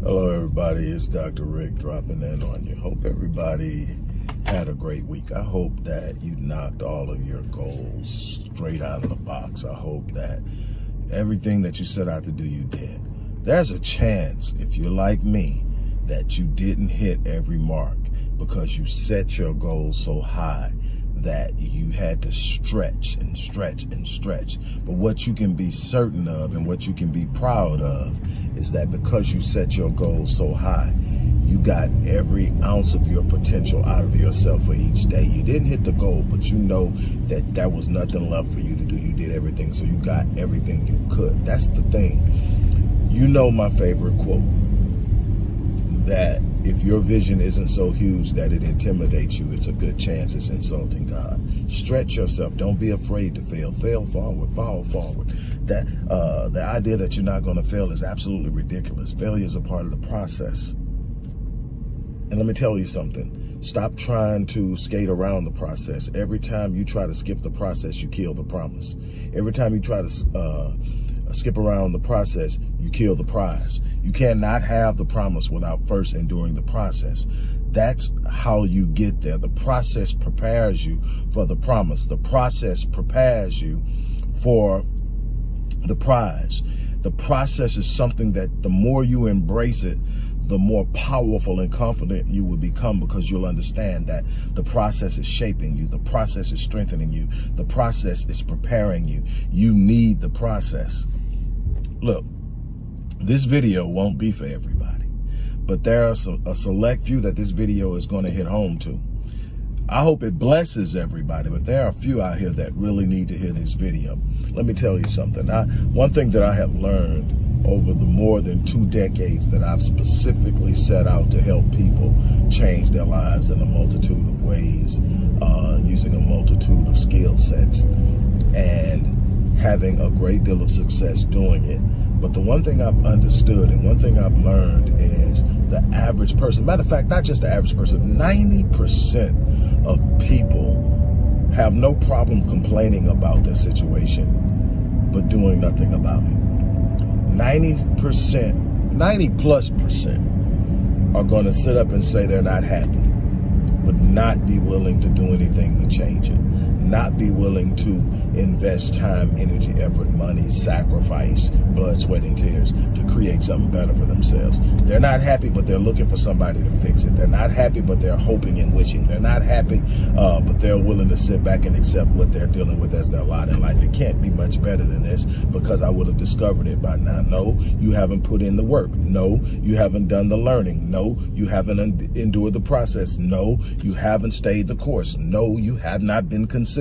Hello everybody, it's Dr. Rick dropping in on you. Hope everybody had a great week. I hope that you knocked all of your goals straight out of the box. I hope that everything that you set out to do, you did. There's a chance, if you're like me, that you didn't hit every mark because you set your goals so high that you had to stretch and stretch and stretch. But what you can be certain of and what you can be proud of is that because you set your goals so high, you got every ounce of your potential out of yourself for each day. You didn't hit the goal, but you know that there was nothing left for you to do. You did everything, so you got everything you could. That's the thing. You know my favorite quote, that if your vision isn't so huge that it intimidates you, it's a good chance it's insulting God. Stretch yourself. Don't be afraid to fail. Fail forward. Fall forward. That the idea that you're not going to fail is absolutely ridiculous. Failure is a part of the process. And let me tell you something. Stop trying to skate around the process. Every time you try to skip the process, you kill the promise. Every time you try to skip around the process, you kill the prize. You cannot have the promise without first enduring the process. That's how you get there. The process prepares you for the promise. The process prepares you for the prize. The process is something that the more you embrace it, the more powerful and confident you will become, because you'll understand that the process is shaping you. The process is strengthening you. The process is preparing you. You need the process. Look, this video won't be for everybody, but there are a select few that this video is going to hit home to. I hope it blesses everybody, but there are a few out here that really need to hear this video. Let me tell you something. One thing that I have learned over the more than 2 decades that I've specifically set out to help people change their lives in a multitude of ways, using a multitude of skill sets and having a great deal of success doing it. But the one thing I've understood and one thing I've learned is the average person, matter of fact, not just the average person, 90% of people have no problem complaining about their situation, but doing nothing about it. 90+% are going to sit up and say they're not happy, but not be willing to do anything to change it. Not be willing to invest time, energy, effort, money, sacrifice, blood, sweat, and tears to create something better for themselves. They're not happy, but they're looking for somebody to fix it. They're not happy, but they're hoping and wishing. They're not happy, but they're willing to sit back and accept what they're dealing with as their lot in life. It can't be much better than this, because I would have discovered it by now. No, you haven't put in the work. No, you haven't done the learning. No, you haven't endured the process. No, you haven't stayed the course. No, you have not been consistent.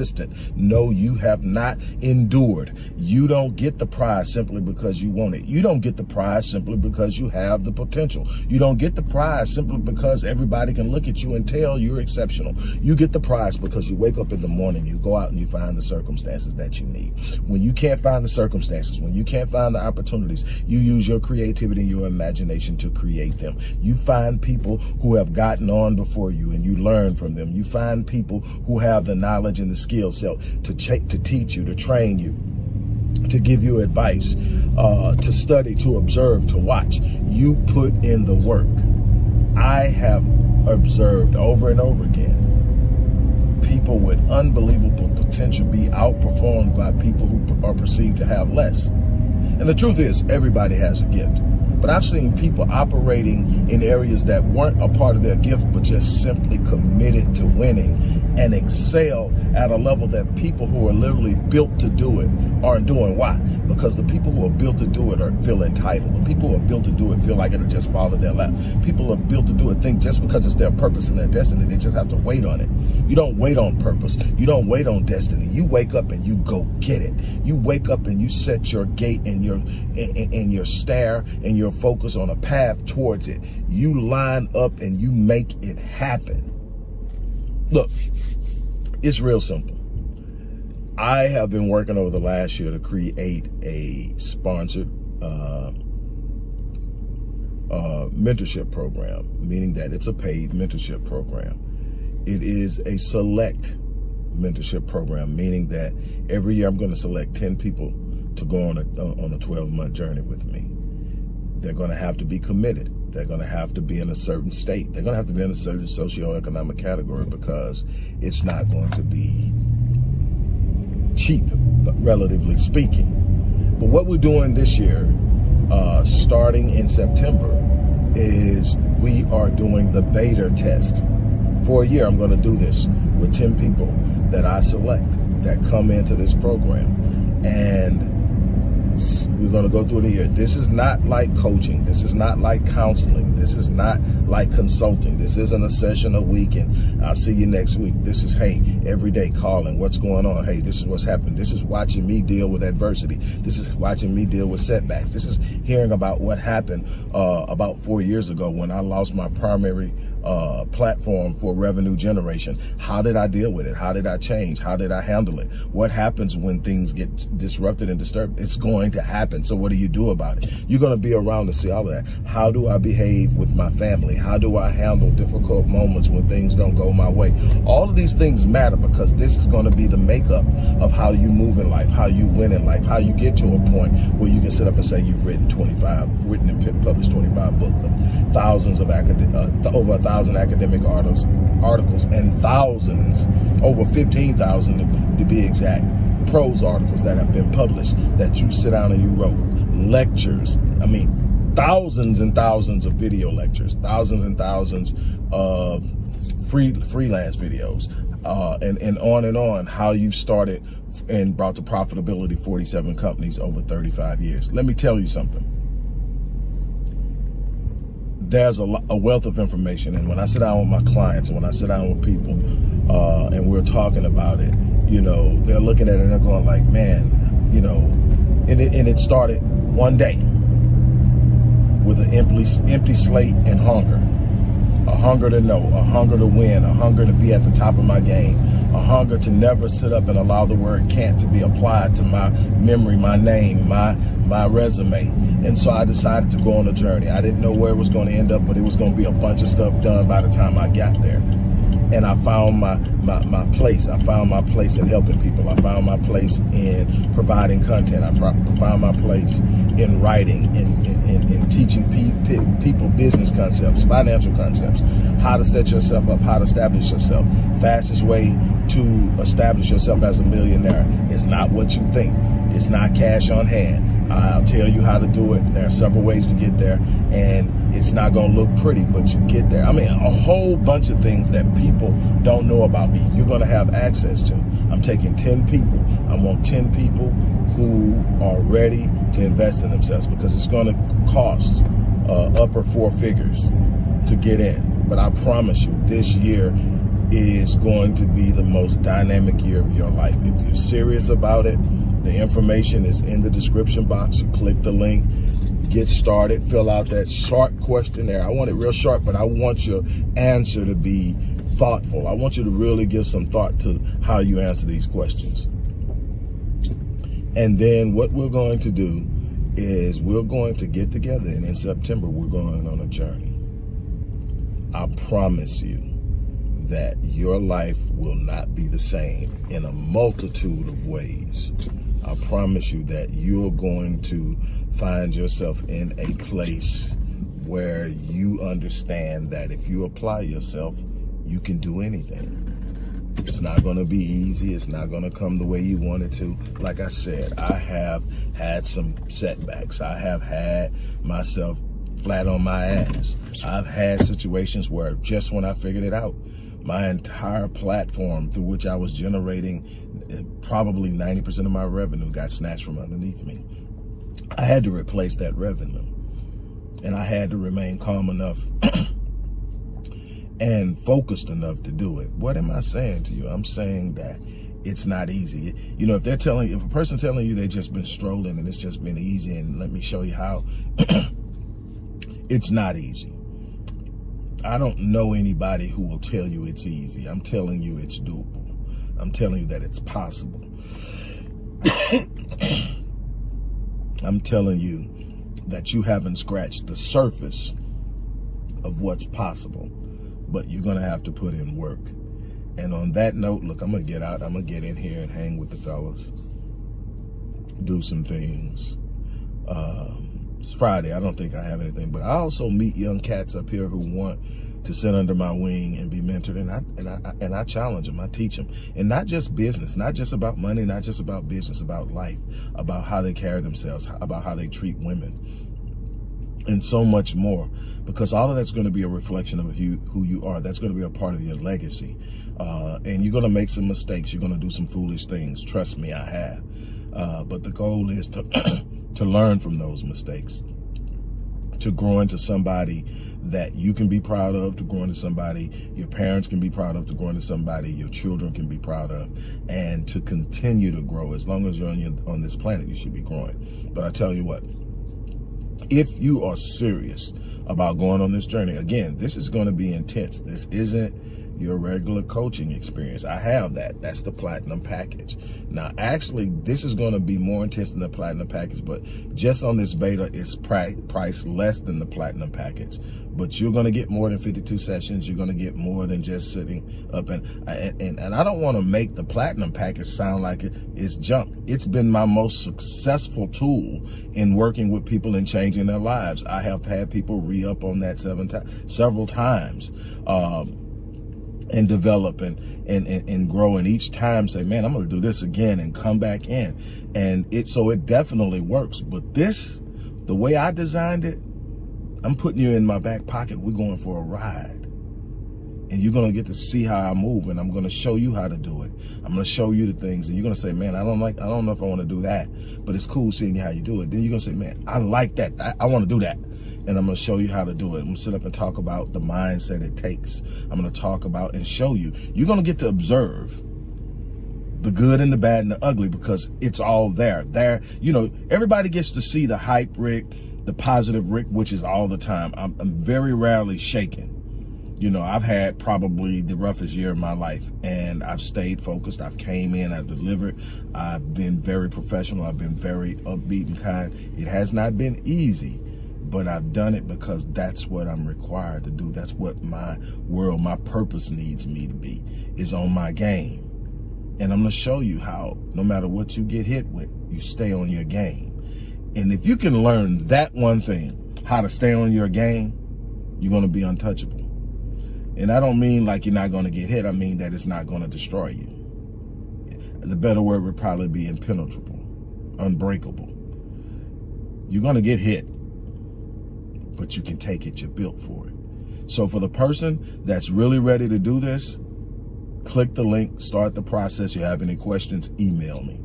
No, you have not endured. You don't get the prize simply because you want it. You don't get the prize simply because you have the potential. You don't get the prize simply because everybody can look at you and tell you're exceptional. You get the prize because you wake up in the morning, you go out and you find the circumstances that you need. When you can't find the circumstances, when you can't find the opportunities, you use your creativity and your imagination to create them. You find people who have gotten on before you and you learn from them. You find people who have the knowledge and the skill set to teach you, to train you, to give you advice, to study, to observe, to watch. You put in the work. I have observed over and over again people with unbelievable potential be outperformed by people who are perceived to have less. And the truth is, everybody has a gift. But I've seen people operating in areas that weren't a part of their gift, but just simply committed to winning and excel at a level that people who are literally built to do it aren't doing. Why? Because the people who are built to do it feel entitled. The people who are built to do it feel like it'll just fall in their lap. People who are built to do it think just because it's their purpose and their destiny, they just have to wait on it. You don't wait on purpose. You don't wait on destiny. You wake up and you go get it. You wake up and you set your gait and your stare and your focus on a path towards it. You line up and you make it happen. Look, it's real simple. I have been working over the last year to create a sponsored mentorship program, meaning that it's a paid mentorship program. It is a select mentorship program, meaning that every year I'm going to select 10 people to go on a 12-month journey with me. They're going to have to be committed. They're going to have to be in a certain state. They're going to have to be in a certain socioeconomic category, because it's not going to be cheap, relatively speaking. But what we're doing this year, starting in September, is we are doing the beta test. For a year, I'm going to do this with 10 people that I select that come into this program. And we're going to go through the year. This is not like coaching. This is not like counseling. This is not like consulting. This isn't a session a week and I'll see you next week. This is, hey, every day calling. What's going on? Hey, this is what's happened. This is watching me deal with adversity. This is watching me deal with setbacks. This is hearing about what happened about 4 years ago when I lost my primary platform for revenue generation. How did I deal with it? How did I change? How did I handle it? What happens when things get disrupted and disturbed? It's going to happen. So what do you do about it? You're going to be around to see all of that. How do I behave with my family? How do I handle difficult moments when things don't go my way? All of these things matter, because this is going to be the makeup of how you move in life, how you win in life, how you get to a point where you can sit up and say you've written and published 25 books, thousands of over 1,000 academic articles, and thousands, over 15,000 to be exact, prose articles that have been published that you sit down and you wrote, lectures, thousands and thousands of video lectures, thousands and thousands of freelance videos, and on, how you started and brought to profitability 47 companies over 35 years. Let me tell you something. There's a wealth of information, and when I sit down with my clients and when I sit down with people and we're talking about it, they're looking at it and they're going like, man, and it started one day with an empty slate and hunger. A hunger to know, a hunger to win, a hunger to be at the top of my game, a hunger to never sit up and allow the word can't to be applied to my memory, my name, my resume. And so I decided to go on a journey. I didn't know where it was going to end up, but it was going to be a bunch of stuff done by the time I got there. And I found my place. I found my place in helping people. I found my place in providing content. I found my place in writing, in teaching people business concepts, financial concepts, how to set yourself up, how to establish yourself. Fastest way to establish yourself as a millionaire. It's not what you think. It's not cash on hand. I'll tell you how to do it. There are several ways to get there, and it's not going to look pretty, but you get there. A whole bunch of things that people don't know about me, you're going to have access to. I'm taking 10 people. I want 10 people who are ready to invest in themselves, because it's going to cost upper 4 figures to get in. But I promise you, this year is going to be the most dynamic year of your life. If you're serious about it, the information is in the description box. You click the link, get started, fill out that short questionnaire. I want it real short, but I want your answer to be thoughtful. I want you to really give some thought to how you answer these questions. And then what we're going to do is we're going to get together, and in September, we're going on a journey. I promise you that your life will not be the same in a multitude of ways. I promise you that you're going to find yourself in a place where you understand that if you apply yourself, you can do anything. It's not going to be easy. It's not going to come the way you want it to. Like I said, I have had some setbacks. I have had myself flat on my ass. I've had situations where just when I figured it out, my entire platform through which I was generating probably 90% of my revenue got snatched from underneath me. I had to replace that revenue, and I had to remain calm enough and focused enough to do it. What am I saying to you? I'm saying that it's not easy. If a person's telling you they've just been strolling and it's just been easy and let me show you how, it's not easy. I don't know anybody who will tell you it's easy. I'm telling you it's doable. I'm telling you that it's possible. I'm telling you that you haven't scratched the surface of what's possible, but you're going to have to put in work. And on that note, look, I'm going to get out. I'm going to get in here and hang with the fellas, do some things. It's Friday. I don't think I have anything, but I also meet young cats up here who want to sit under my wing and be mentored, and I challenge them. I teach them, and not just business, not just about money, not just about business, about life, about how they carry themselves, about how they treat women, and so much more. Because all of that's going to be a reflection of who you are. That's going to be a part of your legacy, and you're going to make some mistakes. You're going to do some foolish things. Trust me, I have. But the goal is to to learn from those mistakes, to grow into somebody that you can be proud of, to grow into somebody your parents can be proud of, to grow into somebody your children can be proud of, and to continue to grow. As long as you're on this planet, you should be growing. But I tell you what, if you are serious about going on this journey, again, this is going to be intense. This isn't your regular coaching experience. I have that. That's the platinum package. Now, actually, this is going to be more intense than the platinum package, but just on this beta, it's priced less than the platinum package. But you're going to get more than 52 sessions. You're going to get more than just sitting up. And I don't want to make the platinum package sound like it's junk. It's been my most successful tool in working with people and changing their lives. I have had people re-up on that several times. And develop and grow, and each time say, man, I'm going to do this again, and come back in. And so it definitely works. But this, the way I designed it, I'm putting you in my back pocket. We're going for a ride, and you're going to get to see how I move, and I'm going to show you how to do it. I'm going to show you the things, and you're going to say, man, I don't know if I want to do that, but it's cool seeing how you do it. Then you're going to say, man, I like that. I want to do that. And I'm going to show you how to do it. I'm going to sit up and talk about the mindset it takes. I'm going to talk about and show you. You're going to get to observe the good and the bad and the ugly, because it's all there. You know, everybody gets to see the hype Rick, the positive Rick, which is all the time. I'm very rarely shaken. You know, I've had probably the roughest year of my life, and I've stayed focused. I've came in, I've delivered. I've been very professional. I've been very upbeat and kind. It has not been easy, but I've done it because that's what I'm required to do. That's what my world, my purpose needs me to be, is on my game. And I'm going to show you how, no matter what you get hit with, you stay on your game. And if you can learn that one thing, how to stay on your game, you're going to be untouchable. And I don't mean like you're not going to get hit. I mean that it's not going to destroy you. The better word would probably be impenetrable, unbreakable. You're going to get hit, but you can take it. You're built for it. So for the person that's really ready to do this, click the link, start the process. You have any questions, email me.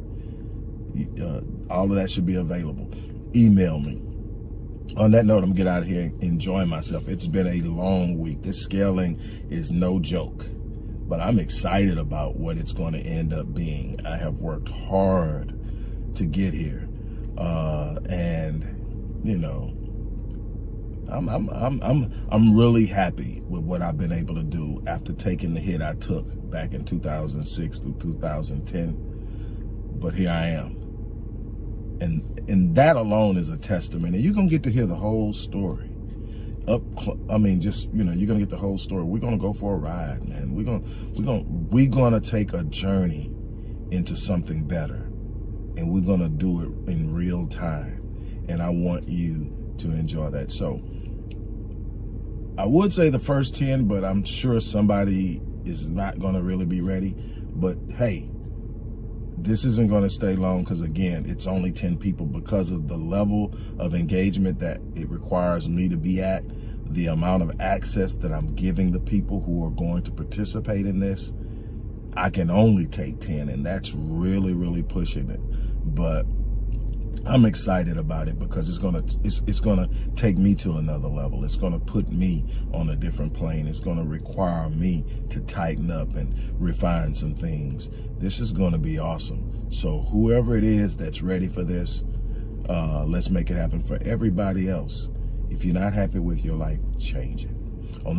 All of that should be available. Email me. On that note, I'm going to get out of here and enjoy myself. It's been a long week. This scaling is no joke, but I'm excited about what it's going to end up being. I have worked hard to get here. And you know, I'm really happy with what I've been able to do after taking the hit I took back in 2006 through 2010. But here I am. And that alone is a testament. And you're going to get to hear the whole story. You're going to get the whole story. We're going to go for a ride, man. We're going to take a journey into something better. And we're going to do it in real time. And I want you to enjoy that. So I would say the first 10, but I'm sure somebody is not going to really be ready. But hey, this isn't going to stay long, because again, it's only 10 people, because of the level of engagement that it requires me to be at, the amount of access that I'm giving the people who are going to participate in this. I can only take 10, and that's really, really pushing it. But I'm excited about it, because it's gonna take me to another level. It's gonna put me on a different plane. It's gonna require me to tighten up and refine some things. This is gonna be awesome. So whoever it is that's ready for this, let's make it happen. For everybody else, if you're not happy with your life, change it.